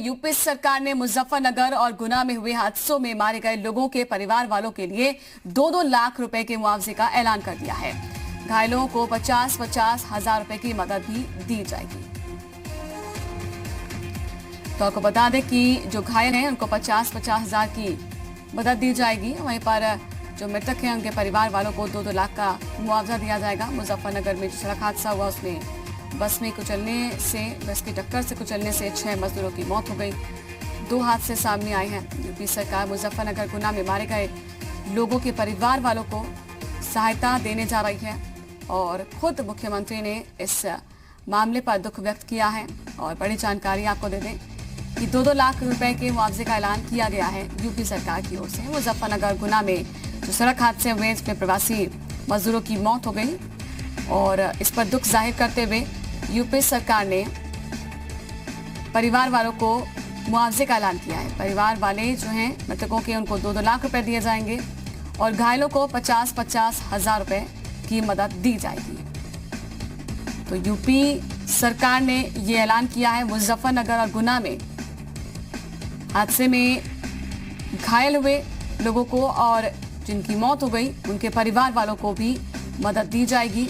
UP सरकार ने मुजफ्फरनगर और गुना में हुए हादसों में मारे गए लोगों के परिवार वालों के लिए 2-2 लाख रुपए के मुआवजे का ऐलान कर दिया है। घायलों को 50-50 हजार रुपए की मदद भी दी जाएगी। तो आपको बता दें कि जो घायल हैं उनको 50-50 हजार की मदद दी जाएगी। वहीं पर जो मृतक हैं उनके परिवार वालों को 2-2 लाख का मुआवजा दिया जाएगा। मुजफ्फरनगर में जो सड़क हादसा हुआ उसमें बस की टक्कर से कुचलने से 6 मजदूरों की मौत हो गई। 2 हादसे सामने आए हैं। यूपी सरकार मुजफ्फरनगर गुना में मारे गए लोगों के परिवार वालों को सहायता देने जा रही है और खुद मुख्यमंत्री ने इस मामले पर दुख व्यक्त किया है। और बड़ी जानकारी आपको दे दें कि 2-2 लाख रुपए के मुआवजे का ऐलान किया गया है यूपी सरकार की ओर से। मुजफ्फरनगर गुना में जो सड़क हादसे हुए इसमें प्रवासी मजदूरों की मौत हो गई और इस पर दुख जाहिर करते हुए यूपी सरकार ने परिवार वालों को मुआवजे का ऐलान किया है। परिवार वाले जो हैं मृतकों के उनको 2-2 लाख रुपए दिए जाएंगे और घायलों को 50-50 हजार रुपए की मदद दी जाएगी। तो यूपी सरकार ने ये ऐलान किया है। मुजफ्फरनगर और गुना में हादसे में घायल हुए लोगों को और जिनकी मौत हो गई उनके परिवार वालों को भी मदद दी जाएगी।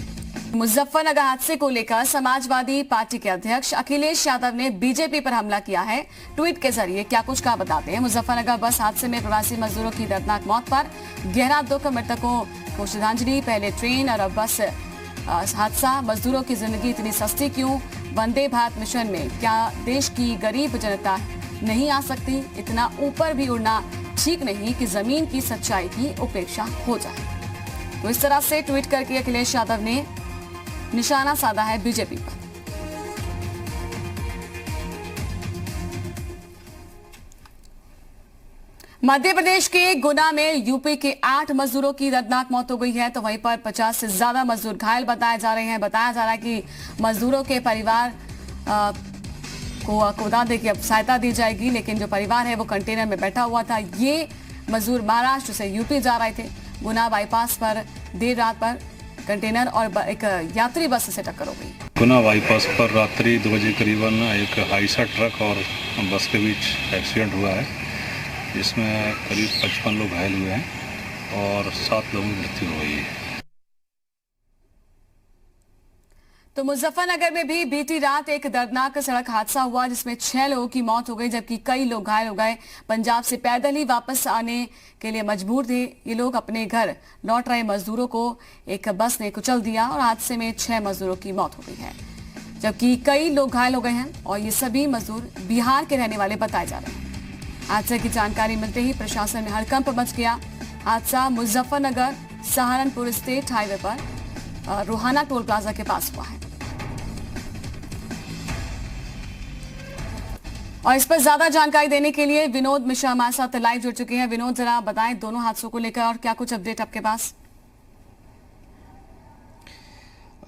मुजफ्फरनगर हादसे को लेकर समाजवादी पार्टी के अध्यक्ष अखिलेश यादव ने बीजेपी पर हमला किया है। ट्वीट के जरिए क्या कुछ कहा बताते हैं। मुजफ्फरनगर बस हादसे में प्रवासी मजदूरों की दर्दनाक मौत पर गहरा दुख, मृतकों को श्रद्धांजलि। पहले ट्रेन और अब बस हादसा, मजदूरों की जिंदगी इतनी सस्ती क्यों? वंदे भारत मिशन में क्या देश की गरीब जनता नहीं आ सकती? इतना ऊपर भी उड़ना ठीक नहीं कि जमीन की सच्चाई की उपेक्षा हो जाए। तो इस तरह से ट्वीट करके अखिलेश यादव ने निशाना साधा है बीजेपी पर। मध्य प्रदेश के गुना में यूपी के 8 मजदूरों की दर्दनाक मौत हो गई है। तो वहीं पर 50 से ज्यादा मजदूर घायल बताए जा रहे हैं। बताया जा रहा है कि मजदूरों के परिवार को बता दें कि अब सहायता दी जाएगी, लेकिन जो परिवार है वो कंटेनर में बैठा हुआ था। ये मजदूर महाराष्ट्र से यूपी जा रहे थे। गुना बाईपास पर देर रात पर कंटेनर और एक यात्री बस से टक्कर हो गई। गुना बाईपास पर रात्रि 2 बजे करीबन एक हाईसा ट्रक और बस के बीच एक्सीडेंट हुआ है, जिसमें करीब 55 लोग घायल हुए हैं और 7 लोगों की मृत्यु हो गई है। तो मुजफ्फरनगर में भी बीती रात एक दर्दनाक सड़क हादसा हुआ जिसमें 6 लोगों की मौत हो गई, जबकि कई लोग घायल हो गए। पंजाब से पैदल ही वापस आने के लिए मजबूर थे ये लोग। अपने घर लौट रहे मजदूरों को एक बस ने कुचल दिया और हादसे में 6 मजदूरों की मौत हो गई है, जबकि कई लोग घायल हो गए हैं और ये सभी मजदूर बिहार के रहने वाले बताए जा रहे हैं। हादसे की जानकारी मिलते ही प्रशासन में हड़कंप मच गया। हादसा मुजफ्फरनगर सहारनपुर स्टेट हाईवे पर रोहाना टोल प्लाजा के पास हुआ है। और इस पर ज्यादा जानकारी देने के लिए विनोद मिश्रा हमारे साथ लाइव जुड़ चुके हैं। विनोद, जरा बताएं दोनों हादसों को लेकर और क्या कुछ अपडेट आपके पास?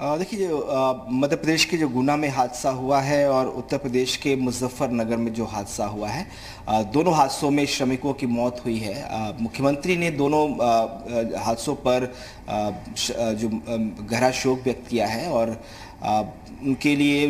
देखिए, जो मध्य प्रदेश के जो गुना में हादसा हुआ है और उत्तर प्रदेश के मुजफ्फरनगर में जो हादसा हुआ है, दोनों हादसों में श्रमिकों की मौत हुई है। मुख्यमंत्री ने दोनों हादसों पर जो गहरा शोक व्यक्त किया है और उनके लिए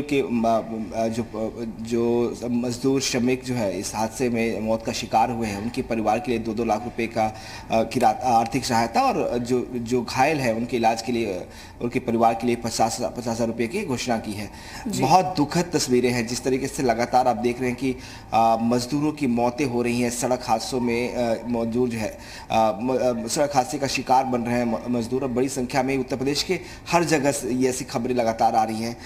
जो मजदूर श्रमिक जो है इस हादसे में मौत का शिकार हुए हैं उनके परिवार के लिए 2-2 लाख रुपए की आर्थिक सहायता और जो घायल है उनके इलाज के लिए उनके परिवार के लिए 50 हजार रुपए की घोषणा की है। बहुत दुखद तस्वीरें हैं जिस तरीके से लगातार आप देख रहे हैं कि मजदूरों की मौतें हो रही हैं। सड़क हादसों में मौजूद जो है सड़क हादसे का शिकार बन रहे हैं मजदूर। बड़ी संख्या में उत्तर प्रदेश के हर जगह ये ऐसी खबरें लगातार आ रही हैं।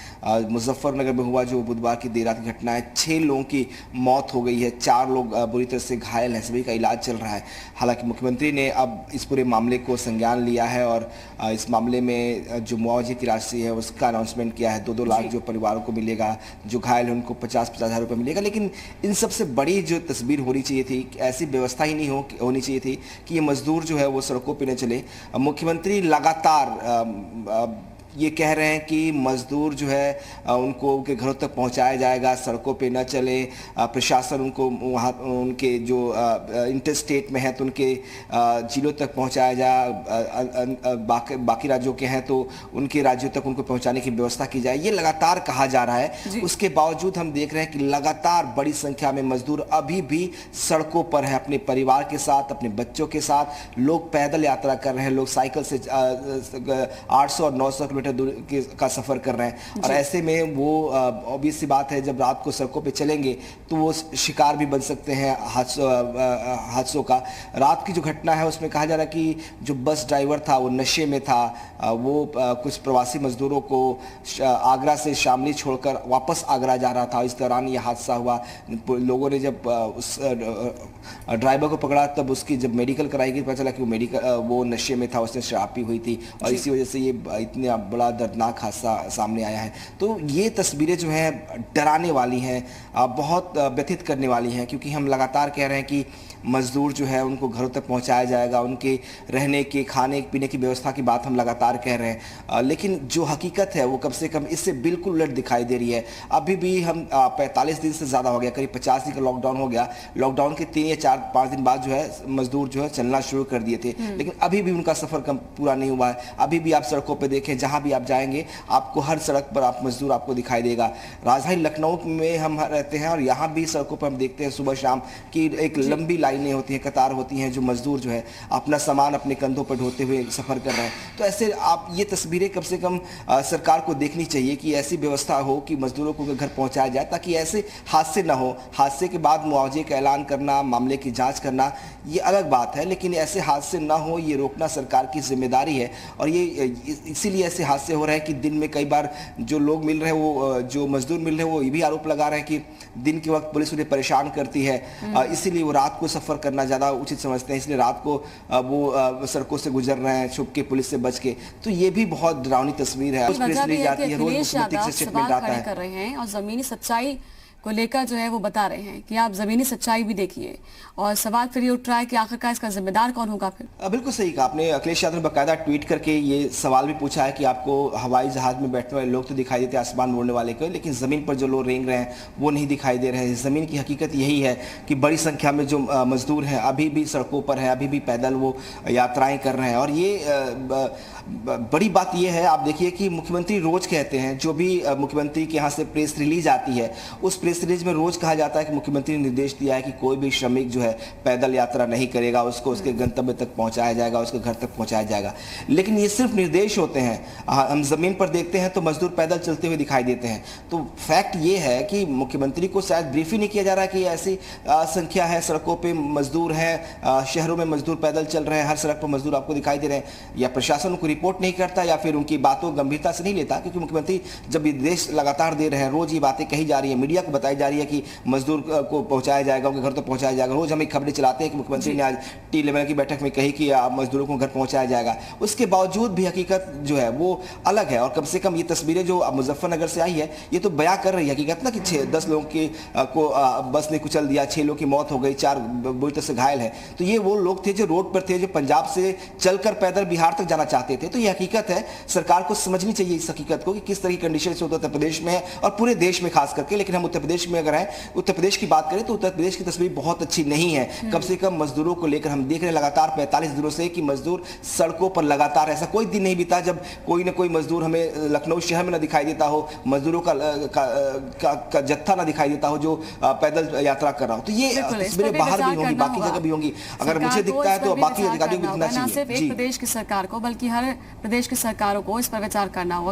मुजफ्फरनगर में हुआ जो बुधवार की देर रात की घटना है, 6 लोगों की मौत हो गई है, 4 लोग बुरी तरह से घायल हैं, सभी का इलाज चल रहा है। हालांकि मुख्यमंत्री ने अब इस पूरे मामले को संज्ञान लिया है और इस मामले में जो मुआवजे की राशि है उसका अनाउंसमेंट किया है। 2-2 लाख जो परिवारों को मिलेगा, जो घायल है उनको 50-50 हजार रुपये मिलेगा। लेकिन इन सबसे बड़ी जो तस्वीर होनी चाहिए थी, ऐसी व्यवस्था ही नहीं होनी चाहिए थी कि ये मजदूर जो है वो सड़कों पर न चले। मुख्यमंत्री लगातार ये कह रहे हैं कि मजदूर जो है उनको उनके घरों तक पहुंचाया जाएगा, सड़कों पे न चले, प्रशासन उनको वहाँ उनके जो इंटर स्टेट में है तो उनके जिलों तक पहुंचाया जाए, बाकी राज्यों के हैं तो उनके राज्यों तक उनको पहुंचाने की व्यवस्था की जाए। ये लगातार कहा जा रहा है। उसके बावजूद हम देख रहे हैं कि लगातार बड़ी संख्या में मजदूर अभी भी सड़कों पर है, अपने परिवार के साथ, अपने बच्चों के साथ। लोग पैदल यात्रा कर रहे हैं, लोग साइकिल से 800 और 900 किलोमीटर दूर का सफर कर रहे हैं। और ऐसे में वो ऑब्वियस सी बात है, जब रात को सड़कों पे चलेंगे तो वो शिकार भी बन सकते हैं हादसों का। रात की जो घटना है उसमें कहा जा रहा है कि जो बस ड्राइवर था वो नशे में था। वो कुछ प्रवासी मजदूरों को आगरा से शामली छोड़कर वापस आगरा जा रहा था, इस दौरान ये हादसा हुआ। लोगों ने जब उस ड्राइवर को पकड़ा तब उसकी जब मेडिकल कराई गई, पता चला कि वो नशे में था, उसने शराब पी हुई थी और इसी वजह से ये इतना बड़ा दर्दनाक हादसा सामने आया है। तो ये तस्वीरें जो हैं डराने वाली हैं, बहुत व्यथित करने वाली हैं, क्योंकि हम लगातार कह रहे हैं कि मजदूर जो है उनको घरों तक पहुंचाया जाएगा, उनके रहने के खाने पीने की व्यवस्था की बात हम लगातार कह रहे हैं, लेकिन जो हकीकत है वो कम से कम इससे बिल्कुल उलट दिखाई दे रही है। अभी भी हम 45 दिन से ज़्यादा हो गया, करीब 50 दिन का लॉकडाउन हो गया। लॉकडाउन के 3 या 4-5 दिन बाद जो है मजदूर जो है चलना शुरू कर दिए थे, लेकिन अभी भी उनका सफ़र कम पूरा नहीं हुआ है। अभी भी आप सड़कों पर देखें, जहाँ भी आप जाएंगे आपको हर सड़क पर आप मजदूर आपको दिखाई देगा। राजधानी लखनऊ में हम रहते हैं और यहाँ भी सड़कों पर हम देखते हैं सुबह शाम की एक लंबी लाइनें होती हैं, कतार होती हैं, जो मजदूर जो है अपना सामान अपने कंधों पर ढोते हुए सफ़र कर रहे हैं। तो ऐसे आप ये तस्वीरें कम से कम सरकार को देखनी चाहिए कि ऐसी व्यवस्था हो कि मजदूरों को घर पहुंचाया जाए, ताकि ऐसे हादसे ना हो। हादसे के बाद मुआवजे का ऐलान करना, मामले की जांच करना, ये अलग बात है, लेकिन ऐसे हादसे ना हो ये रोकना सरकार की जिम्मेदारी है। और ये इसीलिए ऐसे हादसे हो रहे हैं कि दिन में कई बार जो लोग मिल रहे हैं, वो जो मजदूर मिल रहे हैं, वो ये भी आरोप लगा रहे हैं कि दिन के वक्त पुलिस उन्हें परेशान करती है, इसीलिए वो रात को सफ़र करना ज़्यादा उचित समझते हैं, इसलिए रात को वो सड़कों से गुजर रहे हैं छुप के, पुलिस से बच के। तो ये भी बहुत डरावनी तस्वीर है। अखिलेश यादव सवाल खड़े कर रहे हैं और जमीनी सच्चाई को लेकर जो है वो बता रहे हैं कि आप जमीनी सच्चाई भी देखिए, और सवाल फिर ये उठ रहा है कि आखिरकार इसका जिम्मेदार कौन होगा फिर। बिल्कुल सही कहा आपने। अखिलेश यादव ने बाकायदा ट्वीट करके ये सवाल भी पूछा है कि आपको हवाई जहाज में बैठने वाले लोग तो दिखाई देते हैं, आसमान मोड़ने वाले को, लेकिन ज़मीन पर जो लोग रेंग रहे हैं वो नहीं दिखाई दे रहे हैं। ज़मीन की हकीकत यही है कि बड़ी संख्या में जो मजदूर हैं अभी भी सड़कों पर हैं, अभी भी पैदल वो यात्राएँ कर रहे हैं। और ये बड़ी बात यह है, आप देखिए कि मुख्यमंत्री रोज कहते हैं, जो भी मुख्यमंत्री के यहाँ से प्रेस रिलीज आती है उस प्रेस रिलीज में रोज कहा जाता है कि मुख्यमंत्री ने निर्देश दिया है कि कोई भी श्रमिक जो है पैदल यात्रा नहीं करेगा, उसको उसके गंतव्य तक पहुंचाया जाएगा, उसके घर तक पहुंचाया जाएगा। लेकिन ये सिर्फ निर्देश होते हैं। हम जमीन पर देखते हैं तो मजदूर पैदल चलते हुए दिखाई देते हैं। तो फैक्ट ये है कि मुख्यमंत्री को शायद ब्रीफ ही नहीं किया जा रहा है कि ऐसी संख्या है, सड़कों पर मजदूर हैं, शहरों में मजदूर पैदल चल रहे हैं, हर सड़क पर मजदूर आपको दिखाई दे रहे हैं, या प्रशासन को रिपोर्ट नहीं करता या फिर उनकी बातों गंभीरता से नहीं लेता। क्योंकि मुख्यमंत्री जब निर्देश लगातार दे रहे हैं, रोज ये बातें कही जा रही है, मीडिया को बताई जा रही है कि मजदूर को पहुंचाया जाएगा, उनके घर तक पहुंचाया जाएगा। रोज हम एक खबरें चलाते हैं कि मुख्यमंत्री ने आज T11 की बैठक में कही कि मजदूरों को घर पहुंचाया जाएगा। उसके बावजूद भी हकीकत जो है वो अलग है। और कम से कम ये तस्वीरें जो मुजफ्फरनगर से आई है ये तो बयां कर रही है हकीकत ना, कि 10 लोगों को बस ने कुचल दिया, 6 लोगों की मौत हो गई, 4 बुरी तरह से घायल है। तो ये वो लोग थे जो रोड पर थे, जो पंजाब से चलकर पैदल बिहार तक जाना चाहते थे। तो ये हकीकत है, सरकार को समझनी चाहिए इस हकीकत को कि किस तरह की कंडीशन से उत्तर प्रदेश में है और पूरे देश में खास करके। लेकिन हम उत्तर प्रदेश में अगर हैं, उत्तर प्रदेश की बात करें तो उत्तर प्रदेश की तस्वीर बहुत अच्छी नहीं है। कम से कम मजदूरों को लेकर हम देख रहे हैं लगातार 45 दिनों से कि मजदूर सड़कों पर लगातार, ऐसा कोई दिन नहीं बीता जब कोई ना कोई मजदूर हमें लखनऊ शहर में ना दिखाई देता हो, मजदूरों का जत्था ना दिखाई देता हो जो पैदल यात्रा कर रहा हो। तो ये तस्वीरें बाहर भी होंगी, बाकी जगह भी होंगी। अगर मुझे दिखता है तो बाकी अधिकारियों को दिखना चाहिए। सिर्फ एक प्रदेश की सरकार को बल्कि हर प्रदेश की सरकारों को इस पर विचार करना होगा।